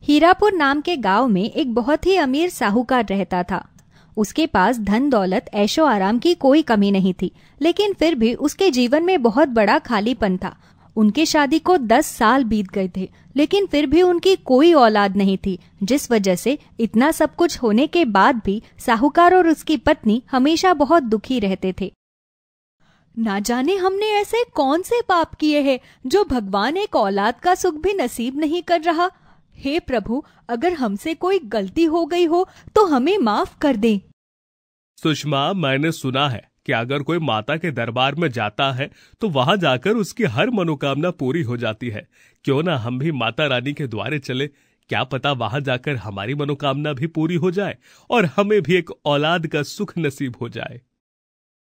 हीरापुर नाम के गांव में एक बहुत ही अमीर साहूकार रहता था। उसके पास धन दौलत ऐशो आराम की कोई कमी नहीं थी, लेकिन फिर भी उसके जीवन में बहुत बड़ा खालीपन था। उनकी शादी को 10 साल बीत गए थे, लेकिन फिर भी उनकी कोई औलाद नहीं थी, जिस वजह से इतना सब कुछ होने के बाद भी साहूकार और उसकी पत्नी हमेशा बहुत दुखी रहते थे। ना जाने हमने ऐसे कौन से पाप किए हैं जो भगवान एक औलाद का सुख भी नसीब नहीं कर रहा। हे प्रभु, अगर हमसे कोई गलती हो गई हो तो हमें माफ कर दें। सुषमा, मैंने सुना है कि अगर कोई माता के दरबार में जाता है तो वहां जाकर उसकी हर मनोकामना पूरी हो जाती है। क्यों ना हम भी माता रानी के द्वारे चले, क्या पता वहां जाकर हमारी मनोकामना भी पूरी हो जाए और हमें भी एक औलाद का सुख नसीब हो जाए।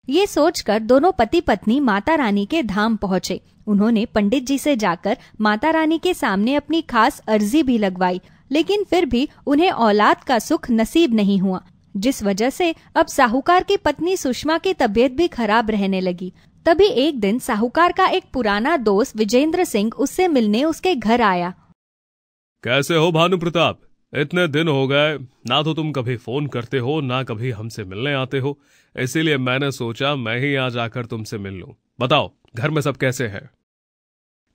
ये सोचकर दोनों पति पत्नी माता रानी के धाम पहुँचे। उन्होंने पंडित जी से जाकर माता रानी के सामने अपनी खास अर्जी भी लगवाई, लेकिन फिर भी उन्हें औलाद का सुख नसीब नहीं हुआ, जिस वजह से अब साहूकार की पत्नी सुषमा की तबीयत भी खराब रहने लगी। तभी एक दिन साहूकार का एक पुराना दोस्त विजेंद्र सिंह उससे मिलने उसके घर आया। कैसे हो भानु प्रताप? इतने दिन हो गए, ना तो तुम कभी फोन करते हो ना कभी हमसे मिलने आते हो, इसीलिए मैंने सोचा मैं ही आज आकर तुमसे मिल लूं। बताओ, घर में सब कैसे हैं?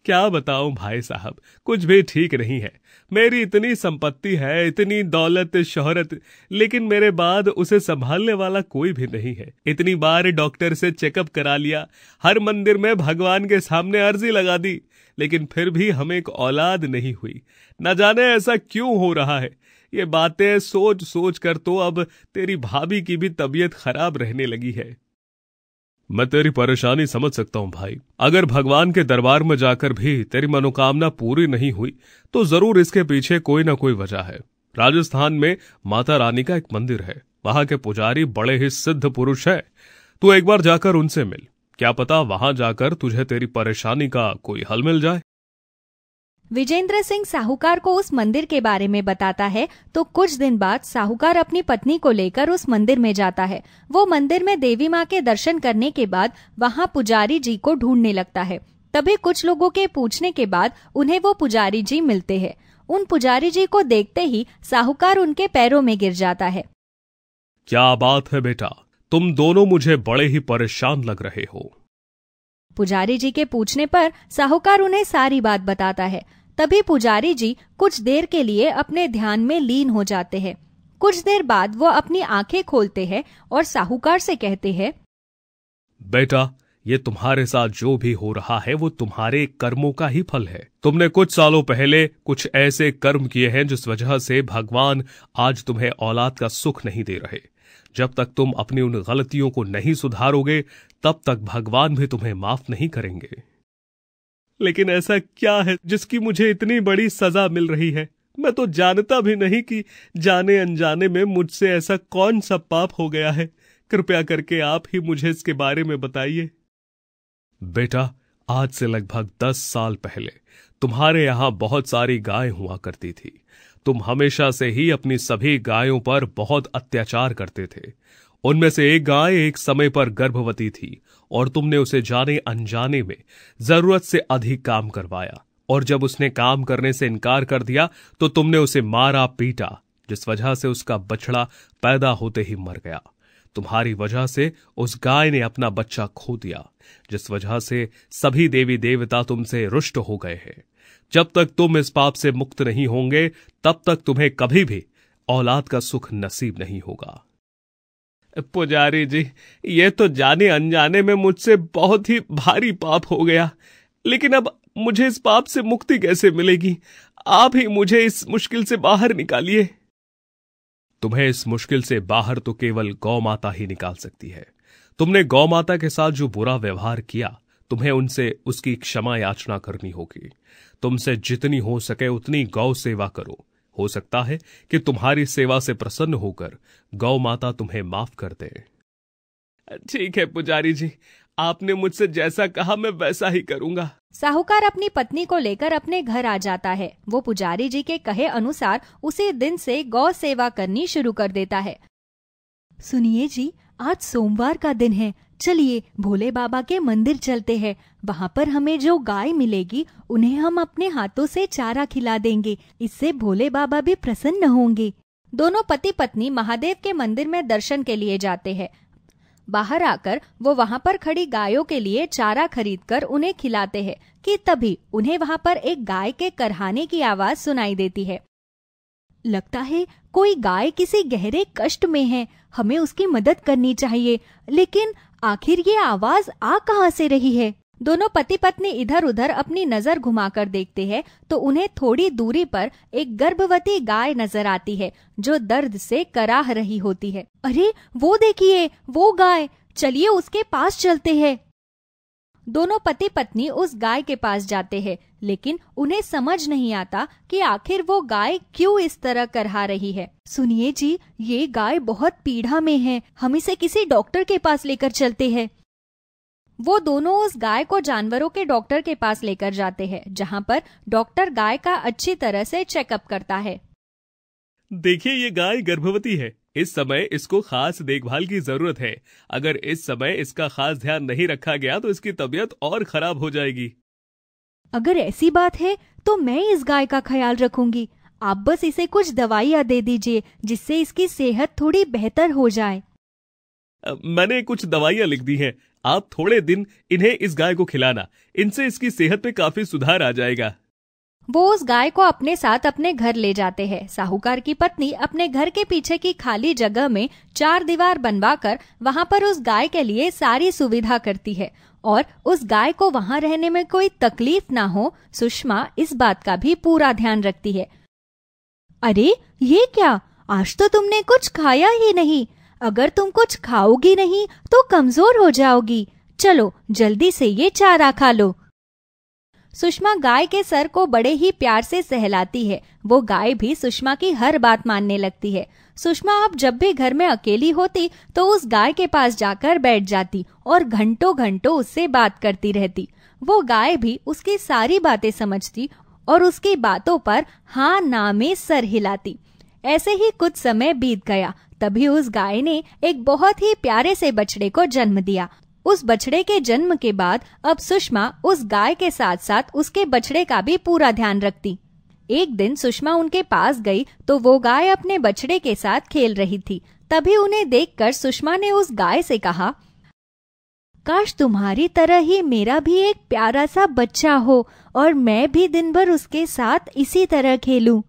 क्या बताऊं भाई साहब, कुछ भी ठीक नहीं है। मेरी इतनी संपत्ति है, इतनी दौलत शोहरत, लेकिन मेरे बाद उसे संभालने वाला कोई भी नहीं है। इतनी बार डॉक्टर से चेकअप करा लिया, हर मंदिर में भगवान के सामने अर्जी लगा दी, लेकिन फिर भी हमें एक औलाद नहीं हुई। न जाने ऐसा क्यों हो रहा है। ये बातें सोच सोच कर तो अब तेरी भाभी की भी तबीयत खराब रहने लगी है। मैं तेरी परेशानी समझ सकता हूं भाई। अगर भगवान के दरबार में जाकर भी तेरी मनोकामना पूरी नहीं हुई तो जरूर इसके पीछे कोई ना कोई वजह है। राजस्थान में माता रानी का एक मंदिर है, वहां के पुजारी बड़े ही सिद्ध पुरुष है। तू एक बार जाकर उनसे मिल, क्या पता वहां जाकर तुझे तेरी परेशानी का कोई हल मिल जाए। विजेंद्र सिंह साहूकार को उस मंदिर के बारे में बताता है तो कुछ दिन बाद साहूकार अपनी पत्नी को लेकर उस मंदिर में जाता है। वो मंदिर में देवी माँ के दर्शन करने के बाद वहाँ पुजारी जी को ढूंढने लगता है। तभी कुछ लोगों के पूछने के बाद उन्हें वो पुजारी जी मिलते हैं। उन पुजारी जी को देखते ही साहूकार उनके पैरों में गिर जाता है। क्या बात है बेटा, तुम दोनों मुझे बड़े ही परेशान लग रहे हो। पुजारी जी के पूछने पर साहूकार उन्हें सारी बात बताता है। तभी पुजारी जी कुछ देर के लिए अपने ध्यान में लीन हो जाते हैं। कुछ देर बाद वो अपनी आंखें खोलते हैं और साहूकार से कहते हैं, बेटा, ये तुम्हारे साथ जो भी हो रहा है वो तुम्हारे कर्मों का ही फल है। तुमने कुछ सालों पहले कुछ ऐसे कर्म किए हैं जिस वजह से भगवान आज तुम्हें औलाद का सुख नहीं दे रहे। जब तक तुम अपनी उन गलतियों को नहीं सुधारोगे तब तक भगवान भी तुम्हें माफ नहीं करेंगे। लेकिन ऐसा क्या है जिसकी मुझे इतनी बड़ी सजा मिल रही है? मैं तो जानता भी नहीं कि जाने अनजाने में मुझसे ऐसा कौन सा पाप हो गया है। कृपया करके आप ही मुझे इसके बारे में बताइए। बेटा, आज से लगभग 10 साल पहले तुम्हारे यहां बहुत सारी गाय हुआ करती थी। तुम हमेशा से ही अपनी सभी गायों पर बहुत अत्याचार करते थे। उनमें से एक गाय एक समय पर गर्भवती थी और तुमने उसे जाने अनजाने में जरूरत से अधिक काम करवाया, और जब उसने काम करने से इनकार कर दिया तो तुमने उसे मारा पीटा, जिस वजह से उसका बछड़ा पैदा होते ही मर गया। तुम्हारी वजह से उस गाय ने अपना बच्चा खो दिया, जिस वजह से सभी देवी देवता तुमसे रुष्ट हो गए हैं। जब तक तुम इस पाप से मुक्त नहीं होंगे तब तक तुम्हें कभी भी औलाद का सुख नसीब नहीं होगा। पुजारी जी, ये तो जाने अनजाने में मुझसे बहुत ही भारी पाप हो गया, लेकिन अब मुझे इस पाप से मुक्ति कैसे मिलेगी? आप ही मुझे इस मुश्किल से बाहर निकालिए। तुम्हें इस मुश्किल से बाहर तो केवल गौ माता ही निकाल सकती है। तुमने गौ माता के साथ जो बुरा व्यवहार किया, तुम्हें उनसे उसकी क्षमा याचना करनी होगी। तुमसे जितनी हो सके उतनी गौ सेवा करो। हो सकता है कि तुम्हारी सेवा से प्रसन्न होकर गौ माता तुम्हें माफ कर दे। ठीक है पुजारी जी, आपने मुझसे जैसा कहा मैं वैसा ही करूंगा। साहूकार अपनी पत्नी को लेकर अपने घर आ जाता है। वो पुजारी जी के कहे अनुसार उसी दिन से गौ सेवा करनी शुरू कर देता है। सुनिए जी, आज सोमवार का दिन है, चलिए भोले बाबा के मंदिर चलते हैं। वहाँ पर हमें जो गाय मिलेगी उन्हें हम अपने हाथों से चारा खिला देंगे। इससे भोले बाबा भी प्रसन्न होंगे। दोनों पति पत्नी महादेव के मंदिर में दर्शन के लिए जाते हैं। बाहर आकर वो वहाँ पर खड़ी गायों के लिए चारा खरीदकर उन्हें खिलाते हैं कि तभी उन्हें वहाँ पर एक गाय के करहाने की आवाज सुनाई देती है। लगता है कोई गाय किसी गहरे कष्ट में है, हमें उसकी मदद करनी चाहिए। लेकिन आखिर ये आवाज आ कहाँ से रही है? दोनों पति पत्नी इधर उधर अपनी नजर घुमाकर देखते हैं तो उन्हें थोड़ी दूरी पर एक गर्भवती गाय नजर आती है जो दर्द से कराह रही होती है। अरे वो देखिए, वो गाय, चलिए उसके पास चलते हैं। दोनों पति पत्नी उस गाय के पास जाते हैं, लेकिन उन्हें समझ नहीं आता कि आखिर वो गाय क्यों इस तरह करहा रही है। सुनिए जी, ये गाय बहुत पीड़ा में है, हम इसे किसी डॉक्टर के पास लेकर चलते हैं। वो दोनों उस गाय को जानवरों के डॉक्टर के पास लेकर जाते हैं, जहाँ पर डॉक्टर गाय का अच्छी तरह से चेकअप करता है। देखिए, ये गाय गर्भवती है। इस समय इसको खास देखभाल की जरूरत है। अगर इस समय इसका खास ध्यान नहीं रखा गया तो इसकी तबीयत और खराब हो जाएगी। अगर ऐसी बात है तो मैं इस गाय का ख्याल रखूंगी। आप बस इसे कुछ दवाइयाँ दे दीजिए जिससे इसकी सेहत थोड़ी बेहतर हो जाए। मैंने कुछ दवाइयाँ लिख दी हैं। आप थोड़े दिन इन्हें इस गाय को खिलाना, इनसे इसकी सेहत पे काफी सुधार आ जाएगा। वो उस गाय को अपने साथ अपने घर ले जाते हैं। साहूकार की पत्नी अपने घर के पीछे की खाली जगह में 4 दीवार बनवाकर वहाँ पर उस गाय के लिए सारी सुविधा करती है और उस गाय को वहाँ रहने में कोई तकलीफ ना हो, सुषमा इस बात का भी पूरा ध्यान रखती है। अरे ये क्या, आज तो तुमने कुछ खाया ही नहीं। अगर तुम कुछ खाओगी नहीं तो कमजोर हो जाओगी। चलो जल्दी से ये चारा खा लो। सुषमा गाय के सर को बड़े ही प्यार से सहलाती है। वो गाय भी सुषमा की हर बात मानने लगती है। सुषमा अब जब भी घर में अकेली होती तो उस गाय के पास जाकर बैठ जाती और घंटों घंटों उससे बात करती रहती। वो गाय भी उसकी सारी बातें समझती और उसकी बातों पर हाँ ना में सर हिलाती। ऐसे ही कुछ समय बीत गया। तभी उस गाय ने एक बहुत ही प्यारे से बछड़े को जन्म दिया। उस बछड़े के जन्म के बाद अब सुषमा उस गाय के साथ साथ उसके बछड़े का भी पूरा ध्यान रखती। एक दिन सुषमा उनके पास गई तो वो गाय अपने बछड़े के साथ खेल रही थी। तभी उन्हें देखकर सुषमा ने उस गाय से कहा, काश तुम्हारी तरह ही मेरा भी एक प्यारा सा बच्चा हो और मैं भी दिन भर उसके साथ इसी तरह खेलूं।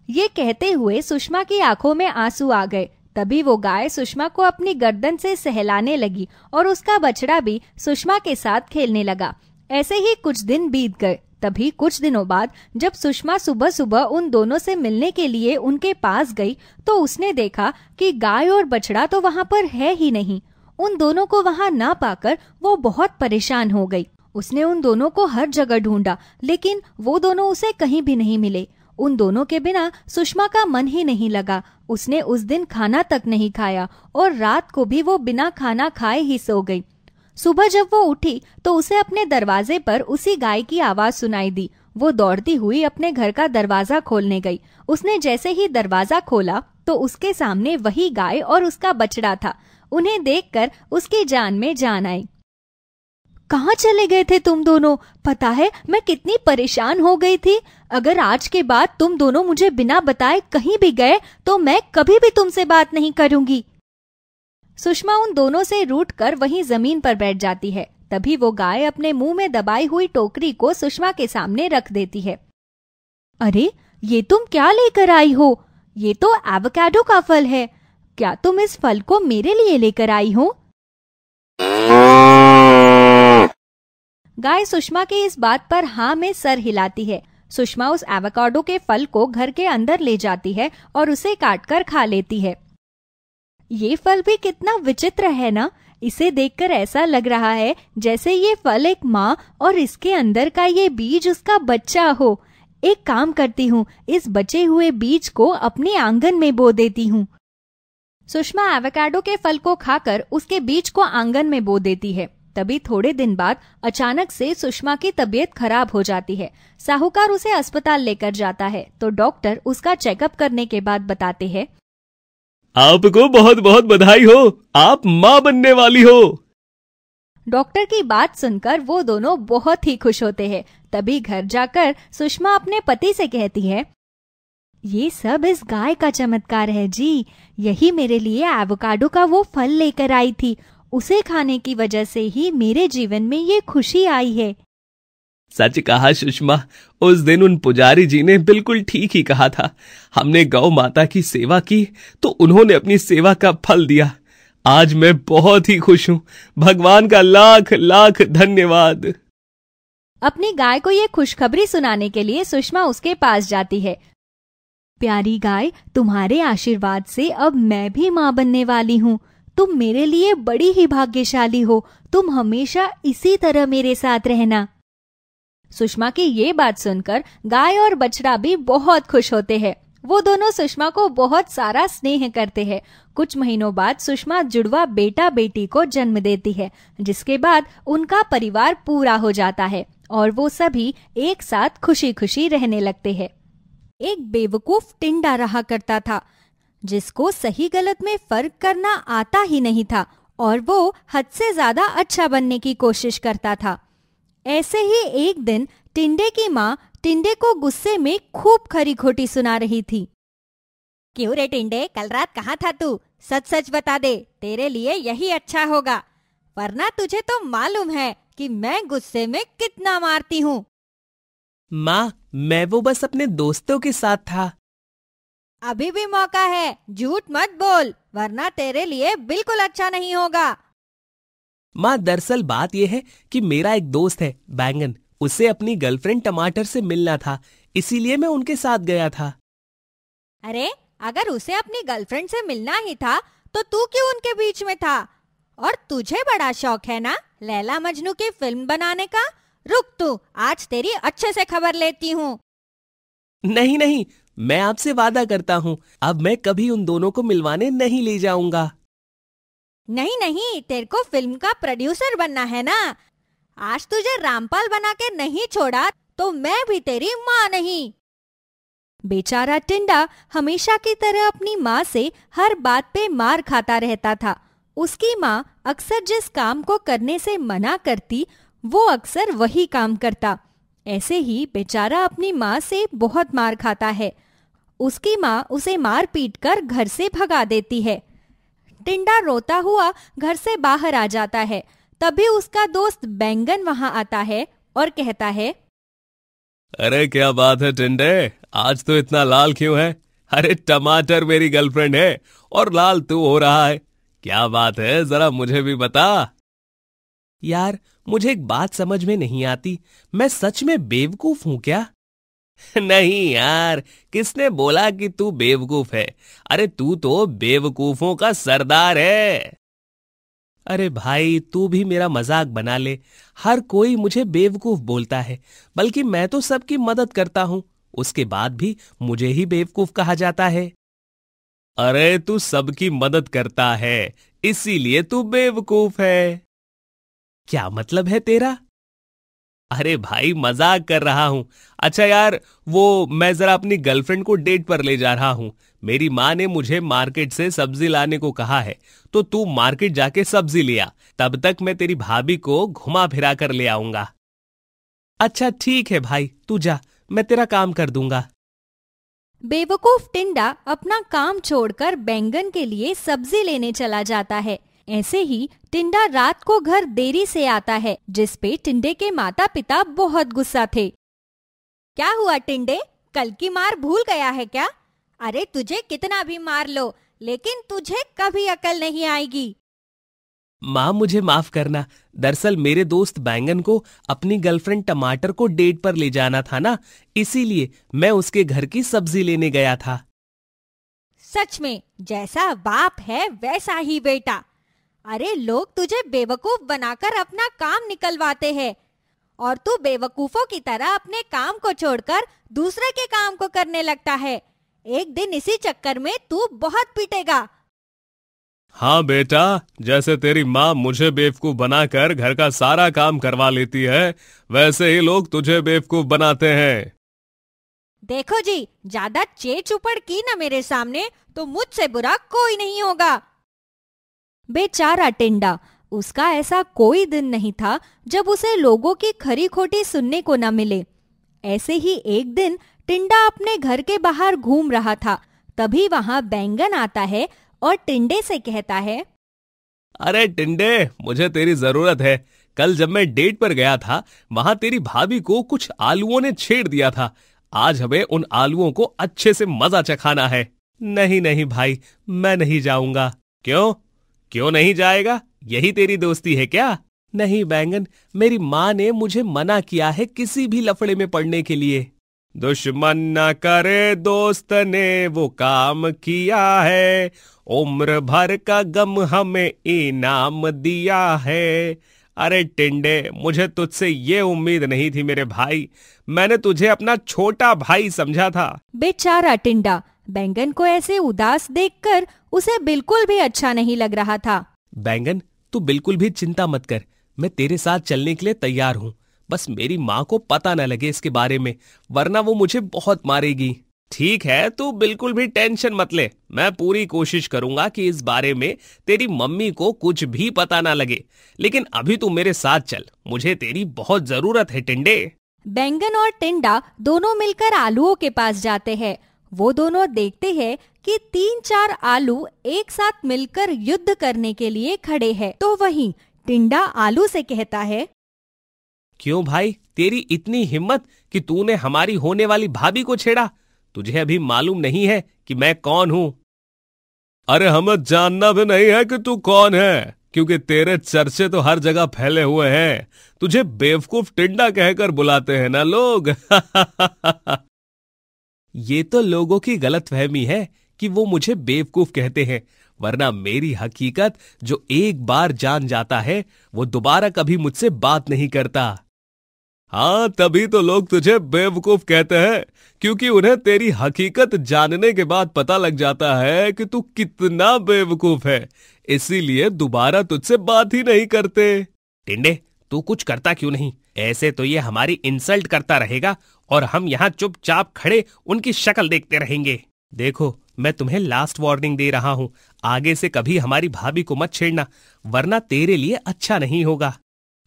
ये कहते हुए सुषमा की आंखों में आंसू आ गए। तभी वो गाय सुषमा को अपनी गर्दन से सहलाने लगी और उसका बछड़ा भी सुषमा के साथ खेलने लगा। ऐसे ही कुछ दिन बीत गए। तभी कुछ दिनों बाद जब सुषमा सुबह सुबह उन दोनों से मिलने के लिए उनके पास गई तो उसने देखा कि गाय और बछड़ा तो वहाँ पर है ही नहीं। उन दोनों को वहाँ ना पाकर वो बहुत परेशान हो गई। उसने उन दोनों को हर जगह ढूंढा, लेकिन वो दोनों उसे कहीं भी नहीं मिले। उन दोनों के बिना सुषमा का मन ही नहीं लगा। उसने उस दिन खाना तक नहीं खाया और रात को भी वो बिना खाना खाए ही सो गई। सुबह जब वो उठी तो उसे अपने दरवाजे पर उसी गाय की आवाज सुनाई दी। वो दौड़ती हुई अपने घर का दरवाजा खोलने गई। उसने जैसे ही दरवाजा खोला तो उसके सामने वही गाय और उसका बछड़ा था। उन्हें देखकर उसकी जान में जान आई। कहाँ चले गए थे तुम दोनों? पता है मैं कितनी परेशान हो गई थी। अगर आज के बाद तुम दोनों मुझे बिना बताए कहीं भी गए तो मैं कभी भी तुमसे बात नहीं करूंगी। सुषमा उन दोनों से रूठकर वहीं जमीन पर बैठ जाती है। तभी वो गाय अपने मुंह में दबाई हुई टोकरी को सुषमा के सामने रख देती है। अरे ये तुम क्या लेकर आई हो? ये तो एवोकाडो का फल है। क्या तुम इस फल को मेरे लिए लेकर आई हो? गाय सुषमा की इस बात पर हाँ में सर हिलाती है। सुषमा उस एवोकाडो के फल को घर के अंदर ले जाती है और उसे काटकर खा लेती है। ये फल भी कितना विचित्र है ना। इसे देखकर ऐसा लग रहा है जैसे ये फल एक माँ और इसके अंदर का ये बीज उसका बच्चा हो। एक काम करती हूँ, इस बचे हुए बीज को अपने आंगन में बो देती हूँ। सुषमा एवोकाडो के फल को खाकर उसके बीज को आंगन में बो देती है। तभी थोड़े दिन बाद अचानक से सुषमा की तबीयत खराब हो जाती है। साहूकार उसे अस्पताल लेकर जाता है तो डॉक्टर उसका चेकअप करने के बाद बताते हैं, आपको बहुत बहुत बधाई हो, आप माँ बनने वाली हो। डॉक्टर की बात सुनकर वो दोनों बहुत ही खुश होते हैं। तभी घर जाकर सुषमा अपने पति से कहती है, ये सब इस गाय का चमत्कार है जी। यही मेरे लिए एवोकाडो का वो फल लेकर आई थी। उसे खाने की वजह से ही मेरे जीवन में ये खुशी आई है। सच कहा सुषमा, उस दिन उन पुजारी जी ने बिल्कुल ठीक ही कहा था। हमने गौ माता की सेवा की तो उन्होंने अपनी सेवा का फल दिया। आज मैं बहुत ही खुश हूँ। भगवान का लाख लाख धन्यवाद। अपनी गाय को ये खुशखबरी सुनाने के लिए सुषमा उसके पास जाती है। प्यारी गाय, तुम्हारे आशीर्वाद से अब मैं भी माँ बनने वाली हूँ। तुम मेरे लिए बड़ी ही भाग्यशाली हो। तुम हमेशा इसी तरह मेरे साथ रहना। सुषमा की ये बात सुनकर गाय और बछड़ा भी बहुत खुश होते हैं। वो दोनों सुषमा को बहुत सारा स्नेह करते हैं। कुछ महीनों बाद सुषमा जुड़वा बेटा बेटी को जन्म देती है, जिसके बाद उनका परिवार पूरा हो जाता है और वो सभी एक साथ खुशी खुशी रहने लगते हैं। एक बेवकूफ टिंडा रहा करता था, जिसको सही गलत में फर्क करना आता ही नहीं था और वो हद से ज्यादा अच्छा बनने की कोशिश करता था। ऐसे ही एक दिन टिंडे की माँ टिंडे को गुस्से में खूब खरी खोटी सुना रही थी। क्यों रे टिंडे, कल रात कहाँ था तू? सच सच बता दे, तेरे लिए यही अच्छा होगा, वरना तुझे तो मालूम है कि मैं गुस्से में कितना मारती हूँ। माँ, मैं वो बस अपने दोस्तों के साथ था। अभी भी मौका है, झूठ मत बोल, वरना तेरे लिए बिल्कुल अच्छा नहीं होगा। माँ, दरअसल बात यह है कि मेरा एक दोस्त है बैंगन, उसे अपनी गर्लफ्रेंड टमाटर से मिलना था, इसीलिए मैं उनके साथ गया था। अरे, अगर उसे अपनी गर्लफ्रेंड से मिलना ही था तो तू क्यों उनके बीच में था? और तुझे बड़ा शौक है ना लैला मजनू की फिल्म बनाने का? रुक तू, आज तेरी अच्छे से खबर लेती हूँ। नहीं नहीं, मैं आपसे वादा करता हूँ, अब मैं कभी उन दोनों को मिलवाने नहीं ले जाऊंगा। नहीं नहीं, तेरे को फिल्म का प्रोड्यूसर बनना है ना। आज तुझे रामपाल बना के नहीं छोड़ा तो मैं भी तेरी माँ नहीं। बेचारा टिंडा हमेशा की तरह अपनी माँ से हर बात पे मार खाता रहता था। उसकी माँ अक्सर जिस काम को करने से मना करती, वो अक्सर वही काम करता। ऐसे ही बेचारा अपनी माँ से बहुत मार खाता है। उसकी माँ उसे मार पीट कर घर से भगा देती है। टिंडा रोता हुआ घर से बाहर आ जाता है। तभी उसका दोस्त बैंगन वहां आता है और कहता है, अरे क्या बात है टिंडे, आज तो इतना लाल क्यों है? अरे टमाटर मेरी गर्लफ्रेंड है और लाल तू हो रहा है, क्या बात है, जरा मुझे भी बता। यार, मुझे एक बात समझ में नहीं आती, मैं सच में बेवकूफ हूं क्या? नहीं यार, किसने बोला कि तू बेवकूफ है? अरे तू तो बेवकूफों का सरदार है। अरे भाई, तू भी मेरा मजाक बना ले। हर कोई मुझे बेवकूफ बोलता है, बल्कि मैं तो सबकी मदद करता हूं, उसके बाद भी मुझे ही बेवकूफ कहा जाता है। अरे तू सबकी मदद करता है, इसीलिए तू बेवकूफ है। क्या मतलब है तेरा? अरे भाई, मजाक कर रहा हूं। अच्छा यार, वो मैं जरा अपनी गर्लफ्रेंड को डेट पर ले जा रहा हूं। मेरी माँ ने मुझे मार्केट से सब्जी लाने को कहा है, तो तू मार्केट जाके सब्जी ले आ। तब तक मैं तेरी भाभी को घुमा फिरा कर ले आऊंगा। अच्छा ठीक है भाई, तू जा, मैं तेरा काम कर दूंगा। बेवकूफ टिंडा अपना काम छोड़कर बैंगन के लिए सब्जी लेने चला जाता है। ऐसे ही टिंडा रात को घर देरी से आता है, जिस पे टिंडे के माता पिता बहुत गुस्सा थे। क्या हुआ टिंडे, कल की मार भूल गया है क्या? अरे तुझे कितना भी मार लो, लेकिन तुझे कभी अकल नहीं आएगी। माँ, मुझे माफ करना। दरअसल मेरे दोस्त बैंगन को अपनी गर्लफ्रेंड टमाटर को डेट पर ले जाना था ना, इसीलिए मैं उसके घर की सब्जी लेने गया था। सच में जैसा बाप है वैसा ही बेटा। अरे लोग तुझे बेवकूफ बनाकर अपना काम निकलवाते हैं और तू बेवकूफों की तरह अपने काम को छोड़कर दूसरे के काम को करने लगता है। एक दिन इसी चक्कर में तू बहुत पीटेगा। हाँ बेटा, जैसे तेरी माँ मुझे बेवकूफ बनाकर घर का सारा काम करवा लेती है, वैसे ही लोग तुझे बेवकूफ बनाते हैं। देखो जी, ज्यादा चेचुपड़ की ना मेरे सामने तो मुझसे बुरा कोई नहीं होगा। बेचारा टिंडा, उसका ऐसा कोई दिन नहीं था जब उसे लोगों की खरी खोटी सुनने को न मिले। ऐसे ही एक दिन टिंडा अपने घर के बाहर घूम रहा था, तभी वहां बैंगन आता है और टिंडे से कहता है, अरे टिंडे, मुझे तेरी जरूरत है। कल जब मैं डेट पर गया था, वहां तेरी भाभी को कुछ आलूओं ने छेड़ दिया था। आज हमें उन आलूओं को अच्छे से मजा चखाना है। नहीं नहीं भाई, मैं नहीं जाऊंगा। क्यों? क्यों नहीं जाएगा? यही तेरी दोस्ती है क्या? नहीं बैंगन, मेरी माँ ने मुझे मना किया है किसी भी लफड़े में पड़ने के लिए। दुश्मन न करे दोस्त ने वो काम किया है, उम्र भर का गम हमें इनाम दिया है। अरे टिंडे, मुझे तुझसे ये उम्मीद नहीं थी मेरे भाई। मैंने तुझे अपना छोटा भाई समझा था। बेचारा टिंडा, बैंगन को ऐसे उदास देखकर उसे बिल्कुल भी अच्छा नहीं लग रहा था। बैंगन, तू बिल्कुल भी चिंता मत कर, मैं तेरे साथ चलने के लिए तैयार हूँ। बस मेरी माँ को पता न लगे इसके बारे में, वरना वो मुझे बहुत मारेगी। ठीक है, तू बिल्कुल भी टेंशन मत ले। मैं पूरी कोशिश करूंगा कि इस बारे में तेरी मम्मी को कुछ भी पता ना लगे। लेकिन अभी तू मेरे साथ चल, मुझे तेरी बहुत जरूरत है टिंडे। बैंगन और टिंडा दोनों मिलकर आलूओं के पास जाते हैं। वो दोनों देखते हैं कि 3-4 आलू एक साथ मिलकर युद्ध करने के लिए खड़े हैं। तो वहीं टिंडा आलू से कहता है, क्यों भाई, तेरी इतनी हिम्मत कि तूने हमारी होने वाली भाभी को छेड़ा? तुझे अभी मालूम नहीं है कि मैं कौन हूं? अरे हमें जानना भी नहीं है कि तू कौन है, क्योंकि तेरे चर्चे तो हर जगह फैले हुए हैं। तुझे बेवकूफ टिंडा कहकर बुलाते हैं ना लोग। ये तो लोगों की गलतफहमी है कि वो मुझे बेवकूफ कहते हैं, वरना मेरी हकीकत जो एक बार जान जाता है वो दोबारा कभी मुझसे बात नहीं करता। हाँ, तभी तो लोग तुझे बेवकूफ कहते हैं, क्योंकि उन्हें तेरी हकीकत जानने के बाद पता लग जाता है कि तू कितना बेवकूफ है। इसीलिए दोबारा तुझसे बात ही नहीं करते। टिंडे, तू कुछ करता क्यों नहीं? ऐसे तो ये हमारी इंसल्ट करता रहेगा और हम यहाँ चुपचाप खड़े उनकी शक्ल देखते रहेंगे। देखो, मैं तुम्हें लास्ट वार्निंग दे रहा हूँ, आगे से कभी हमारी भाभी को मत छेड़ना, वरना तेरे लिए अच्छा नहीं होगा।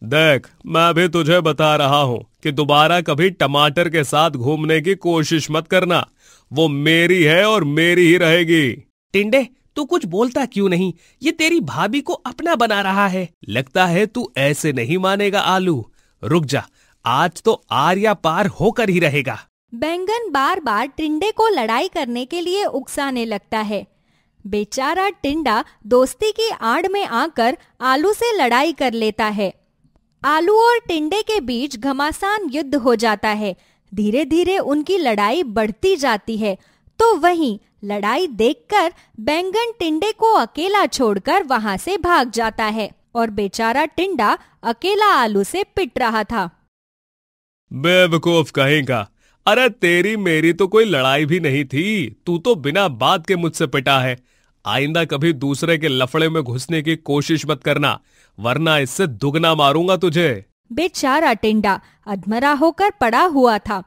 देख, मैं भी तुझे बता रहा हूँ कि दोबारा कभी टमाटर के साथ घूमने की कोशिश मत करना। वो मेरी है और मेरी ही रहेगी। टिंडे, तू कुछ बोलता क्यों नहीं? ये तेरी भाभी को अपना बना रहा है। लगता है तू ऐसे नहीं मानेगा आलू। रुक जा, आज तो आर या पार होकर ही रहेगा। बैंगन बार बार टिंडे को लड़ाई करने के लिए उकसाने लगता है। बेचारा टिंडा दोस्ती की आड़ में आकर आलू से लड़ाई कर लेता है। आलू और टिंडे के बीच घमासान युद्ध हो जाता है। धीरे धीरे उनकी लड़ाई बढ़ती जाती है। तो वहीं लड़ाई देखकर बैंगन टिंडे को अकेला छोड़कर वहां से भाग जाता है और बेचारा टिंडा अकेला आलू से पिट रहा था। बेवकूफ कहीं का। अरे तेरी मेरी तो कोई लड़ाई भी नहीं थी, तू तो बिना बात के मुझसे पिटा है। आइंदा कभी दूसरे के लफड़े में घुसने की कोशिश मत करना, वरना इससे दुगना मारूंगा तुझे। बेचारा टिंडा अधमरा होकर पड़ा हुआ था।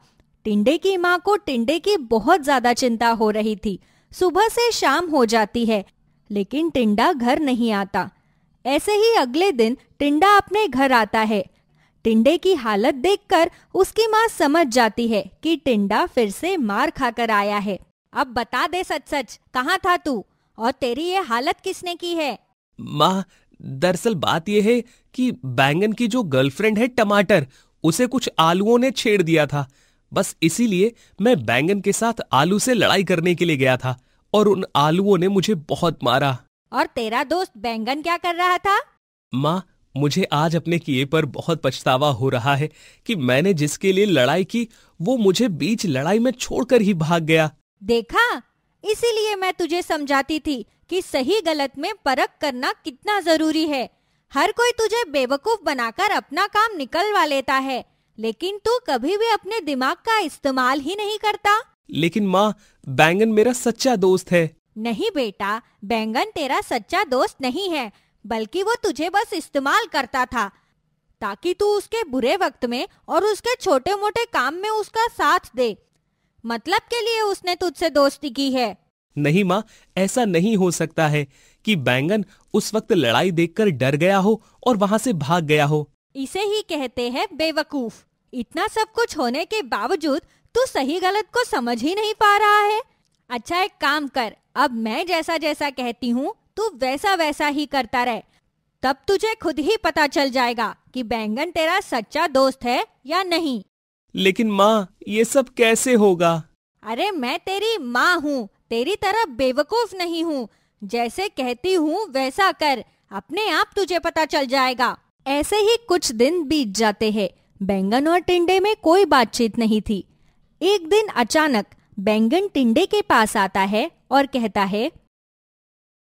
टिंडे की माँ को टिंडे की बहुत ज्यादा चिंता हो रही थी। सुबह से शाम हो जाती है, लेकिन टिंडा घर नहीं आता। ऐसे ही अगले दिन टिंडा अपने घर आता है। टिंडे की हालत देखकर उसकी माँ समझ जाती है कि टिंडा फिर से मार खाकर आया है। अब बता दे सच सच, कहाँ था तू और तेरी ये हालत किसने की है? माँ, दरअसल बात यह है कि बैंगन की जो गर्लफ्रेंड है टमाटर, उसे कुछ आलूओं ने छेड़ दिया था। बस इसीलिए मैं बैंगन के साथ आलू से लड़ाई करने के लिए गया था और उन आलूओं ने मुझे बहुत मारा। और तेरा दोस्त बैंगन क्या कर रहा था? माँ, मुझे आज अपने किए पर बहुत पछतावा हो रहा है कि मैंने जिसके लिए लड़ाई की वो मुझे बीच लड़ाई में छोड़कर ही भाग गया। देखा, इसीलिए मैं तुझे समझाती थी कि सही गलत में परख करना कितना जरूरी है। हर कोई तुझे बेवकूफ बनाकर अपना काम निकलवा लेता है, लेकिन तू कभी भी अपने दिमाग का इस्तेमाल ही नहीं करता। लेकिन माँ, बैंगन मेरा सच्चा दोस्त है। नहीं बेटा, बैंगन तेरा सच्चा दोस्त नहीं है, बल्कि वो तुझे बस इस्तेमाल करता था ताकि तू उसके बुरे वक्त में और उसके छोटे मोटे काम में उसका साथ दे। मतलब के लिए उसने तुझसे दोस्ती की है? नहीं माँ, ऐसा नहीं हो सकता है कि बैंगन उस वक्त लड़ाई देखकर डर गया हो और वहां से भाग गया हो। इसे ही कहते हैं बेवकूफ। इतना सब कुछ होने के बावजूद तू सही गलत को समझ ही नहीं पा रहा है। अच्छा, एक काम कर, अब मैं जैसा जैसा कहती हूँ तू वैसा वैसा ही करता रह। तब तुझे खुद ही पता चल जाएगा कि बैंगन तेरा सच्चा दोस्त है या नहीं। लेकिन माँ, ये सब कैसे होगा? अरे मैं तेरी माँ हूँ, तेरी तरह बेवकूफ नहीं हूँ। जैसे कहती हूँ वैसा कर, अपने आप तुझे पता चल जाएगा। ऐसे ही कुछ दिन बीत जाते हैं। बैंगन और टिंडे में कोई बातचीत नहीं थी। एक दिन अचानक बैंगन टिंडे के पास आता है और कहता है,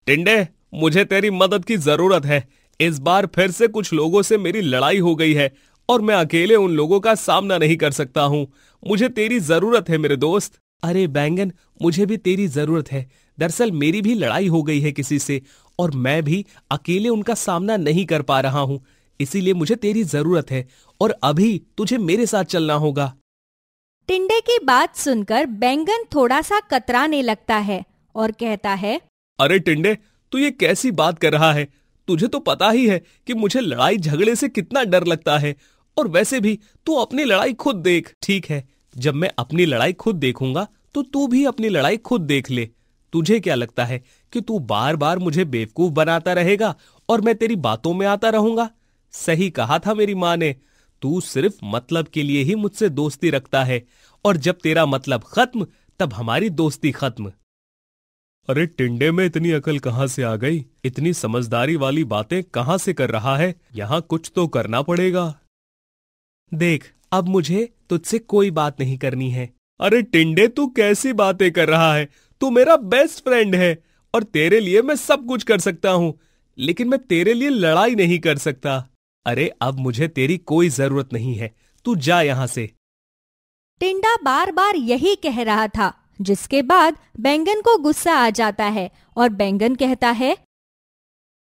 टिंडे, मुझे तेरी मदद की जरूरत है। इस बार फिर से कुछ लोगों से मेरी लड़ाई हो गई है और मैं अकेले उन लोगों का सामना नहीं कर सकता हूँ। मुझे तेरी जरूरत है मेरे दोस्त। अरे बैंगन, मुझे भी तेरी जरूरत है। दरअसल मेरी भी लड़ाई हो गई है किसी से और मैं भी अकेले उनका सामना नहीं कर पा रहा हूँ। इसीलिए मुझे तेरी जरूरत है और अभी तुझे मेरे साथ चलना होगा। टिंडे की बात सुनकर बैंगन थोड़ा सा कतराने लगता है और कहता है, अरे टिंडे, तू ये कैसी बात कर रहा है? तुझे तो पता ही है कि मुझे लड़ाई झगड़े से कितना डर लगता है। और वैसे भी तू अपनी लड़ाई खुद देख। ठीक है, जब मैं अपनी लड़ाई खुद देखूंगा तो तू भी अपनी लड़ाई खुद देख ले। तुझे क्या लगता है कि तू बार बार मुझे बेवकूफ बनाता रहेगा और मैं तेरी बातों में आता रहूंगा? सही कहा था मेरी माँ ने, तू सिर्फ मतलब के लिए ही मुझसे दोस्ती रखता है और जब तेरा मतलब खत्म तब हमारी दोस्ती खत्म। अरे टिंडे में इतनी अकल कहां से आ गई? इतनी समझदारी वाली बातें कहां से कर रहा है? यहाँ कुछ तो करना पड़ेगा। देख, अब मुझे तुझसे कोई बात नहीं करनी है। अरे टिंडे, तू कैसी बातें कर रहा है? तू मेरा बेस्ट फ्रेंड है और तेरे लिए मैं सब कुछ कर सकता हूँ, लेकिन मैं तेरे लिए लड़ाई नहीं कर सकता। अरे अब मुझे तेरी कोई जरूरत नहीं है, तू जा यहाँ से। टिंडा बार बार यही कह रहा था, जिसके बाद बैंगन को गुस्सा आ जाता है और बैंगन कहता है,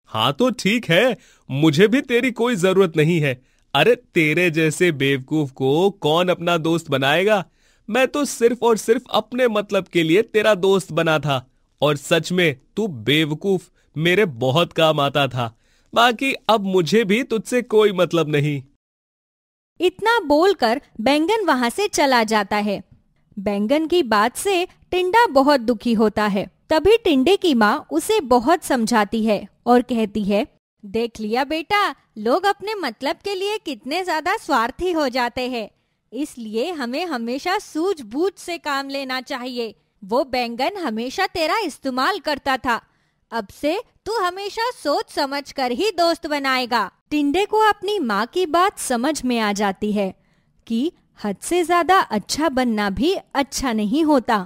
हाँ तो ठीक है, मुझे भी तेरी कोई जरूरत नहीं है। अरे तेरे जैसे बेवकूफ को कौन अपना दोस्त बनाएगा? मैं तो सिर्फ और सिर्फ अपने मतलब के लिए तेरा दोस्त बना था और सच में तू बेवकूफ मेरे बहुत काम आता था। बाकी अब मुझे भी तुझसे कोई मतलब नहीं। इतना बोलकर बैंगन वहां से चला जाता है। बैंगन की बात से टिंडा बहुत दुखी होता है। तभी टिंडे की माँ उसे बहुत समझाती है और कहती है, देख लिया बेटा, लोग अपने मतलब के लिए कितने ज्यादा स्वार्थी हो जाते हैं। इसलिए हमें हमेशा सूझबूझ से काम लेना चाहिए। वो बैंगन हमेशा तेरा इस्तेमाल करता था, अब से तू हमेशा सोच समझ कर ही दोस्त बनाएगा। टिंडे को अपनी माँ की बात समझ में आ जाती है कि हद से ज्यादा अच्छा बनना भी अच्छा नहीं होता।